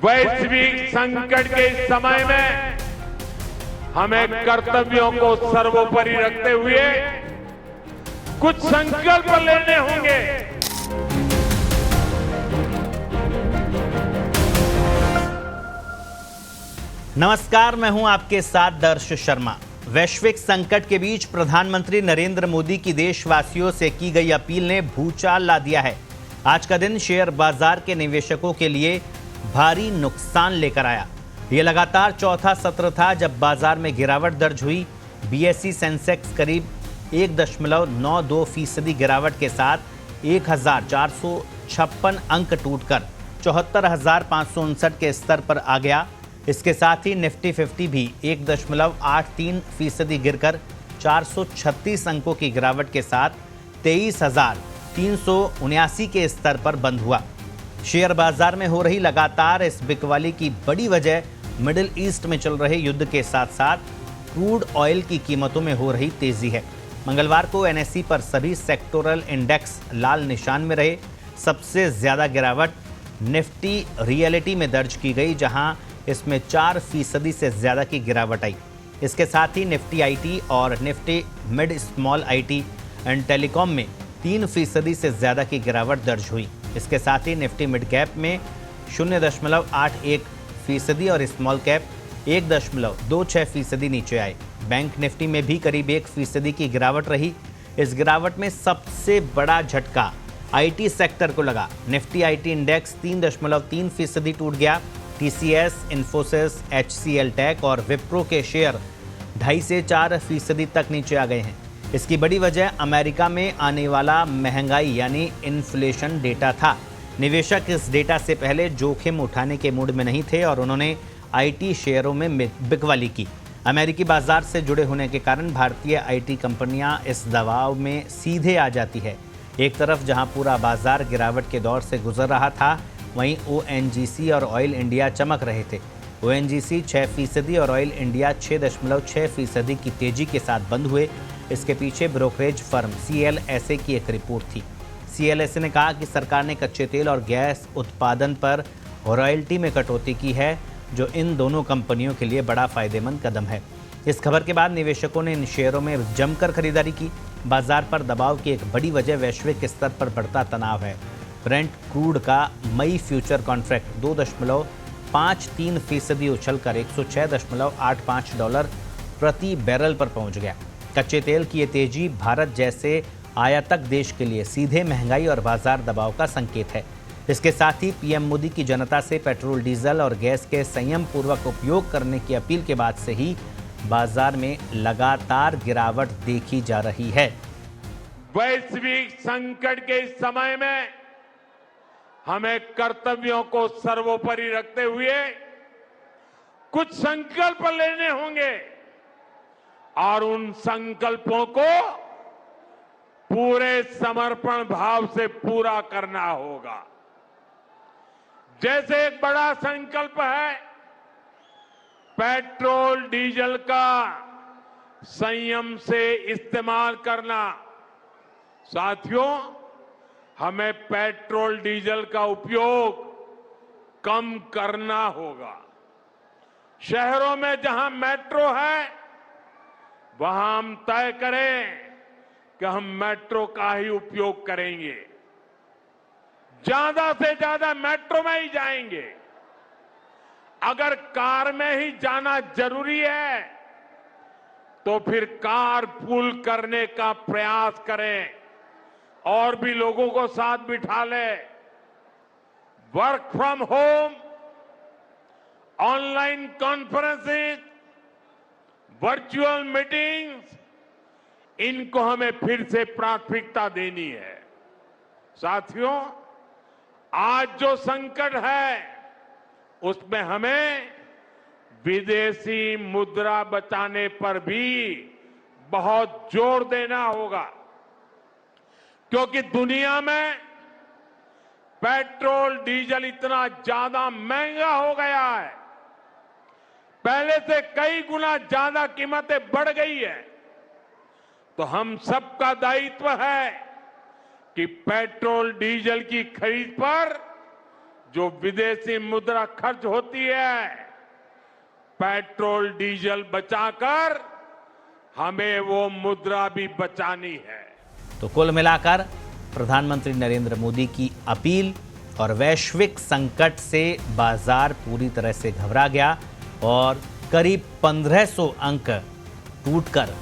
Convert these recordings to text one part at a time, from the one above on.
वैश्विक संकट के इस समय में हमें कर्तव्यों को सर्वोपरि रखते हुए कुछ संकल्प लेने होंगे। नमस्कार, मैं हूं आपके साथ दर्श शर्मा। वैश्विक संकट के बीच प्रधानमंत्री नरेंद्र मोदी की देशवासियों से की गई अपील ने भूचाल ला दिया है। आज का दिन शेयर बाजार के निवेशकों के लिए भारी नुकसान लेकर आया। यह लगातार चौथा सत्र था जब बाजार में गिरावट दर्ज हुई। बीएसई सेंसेक्स करीब 1.92% गिरावट के साथ 1456 अंक टूटकर 74,559 के स्तर पर आ गया। इसके साथ ही निफ्टी 50 भी 1.83% गिरकर 436 अंकों की गिरावट के साथ 23,379 के स्तर पर बंद हुआ। शेयर बाजार में हो रही लगातार इस बिकवाली की बड़ी वजह मिडिल ईस्ट में चल रहे युद्ध के साथ साथ क्रूड ऑयल की कीमतों में हो रही तेजी है। मंगलवार को एनएसई पर सभी सेक्टोरल इंडेक्स लाल निशान में रहे। सबसे ज्यादा गिरावट निफ्टी रियलिटी में दर्ज की गई, जहां इसमें 4% से ज्यादा की गिरावट आई। इसके साथ ही निफ्टी आईटी और Nifty mid small IT and telecom में 3% से ज्यादा की गिरावट दर्ज हुई। इसके साथ ही निफ्टी मिड कैप में 0.81% और स्मॉल कैप 1.26% नीचे आए। बैंक निफ्टी में भी करीब 1% की गिरावट रही। इस गिरावट में सबसे बड़ा झटका आईटी सेक्टर को लगा। निफ्टी आईटी इंडेक्स 3.3% टूट गया। टीसीएस, इन्फोसिस, एचसीएल टेक और विप्रो के शेयर 2.5 से 4% तक नीचे आ गए हैं। इसकी बड़ी वजह अमेरिका में आने वाला महंगाई यानी इन्फ्लेशन डेटा था। निवेशक इस डेटा से पहले जोखिम उठाने के मूड में नहीं थे और उन्होंने आईटी शेयरों में बिकवाली की। अमेरिकी बाजार से जुड़े होने के कारण भारतीय आईटी कंपनियां इस दबाव में सीधे आ जाती है। एक तरफ जहां पूरा बाजार गिरावट के दौर से गुजर रहा था, वहीं ओएनजीसी और ऑयल इंडिया चमक रहे थे। ओएनजीसी 6% और ऑयल इंडिया 6.6% की तेजी के साथ बंद हुए। इसके पीछे ब्रोकरेज फर्म सीएलएसए की एक रिपोर्ट थी। सीएलएसए ने कहा कि सरकार ने कच्चे तेल और गैस उत्पादन पर रॉयल्टी में कटौती की है, जो इन दोनों कंपनियों के लिए बड़ा फायदेमंद कदम है। इस खबर के बाद निवेशकों ने इन शेयरों में जमकर खरीदारी की। बाजार पर दबाव की एक बड़ी वजह वैश्विक स्तर पर बढ़ता तनाव है। ब्रेंट क्रूड का मई फ्यूचर कॉन्ट्रैक्ट 2.53% उछलकर $106.85 प्रति बैरल पर पहुंच गया। कच्चे तेल की ये तेजी भारत जैसे आयातक देश के लिए सीधे महंगाई और बाजार दबाव का संकेत है। इसके साथ ही पीएम मोदी की जनता से पेट्रोल, डीजल और गैस के संयम पूर्वक उपयोग करने की अपील के बाद से ही बाजार में लगातार गिरावट देखी जा रही है। वैश्विक संकट के इस समय में हमें कर्तव्यों को सर्वोपरि रखते हुए कुछ संकल्प लेने होंगे और उन संकल्पों को पूरे समर्पण भाव से पूरा करना होगा। जैसे एक बड़ा संकल्प है पेट्रोल डीजल का संयम से इस्तेमाल करना। साथियों, हमें पेट्रोल डीजल का उपयोग कम करना होगा। शहरों में जहां मेट्रो है, वहां हम तय करें कि हम मेट्रो का ही उपयोग करेंगे। ज्यादा से ज्यादा मेट्रो में ही जाएंगे। अगर कार में ही जाना जरूरी है तो फिर कार पूल करने का प्रयास करें और भी लोगों को साथ बिठा लें। Work from home, online conferences, virtual meetings, इनको हमें फिर से प्राथमिकता देनी है। साथियों, आज जो संकट है उसमें हमें विदेशी मुद्रा बचाने पर भी बहुत जोर देना होगा, क्योंकि दुनिया में पेट्रोल डीजल इतना ज्यादा महंगा हो गया है। पहले से कई गुना ज्यादा कीमतें बढ़ गई है। तो हम सबका दायित्व है कि पेट्रोल डीजल की खरीद पर जो विदेशी मुद्रा खर्च होती है, पेट्रोल डीजल बचाकर हमें वो मुद्रा भी बचानी है। तो कुल मिलाकर प्रधानमंत्री नरेंद्र मोदी की अपील और वैश्विक संकट से बाजार पूरी तरह से घबरा गया और करीब 1500 अंक टूटकर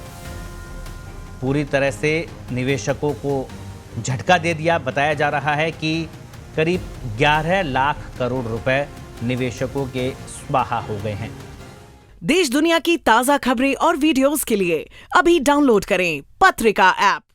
पूरी तरह से निवेशकों को झटका दे दिया। बताया जा रहा है कि करीब 11 लाख करोड़ रुपए निवेशकों के स्वाहा हो गए हैं। देश दुनिया की ताजा खबरें और वीडियोस के लिए अभी डाउनलोड करें पत्रिका ऐप।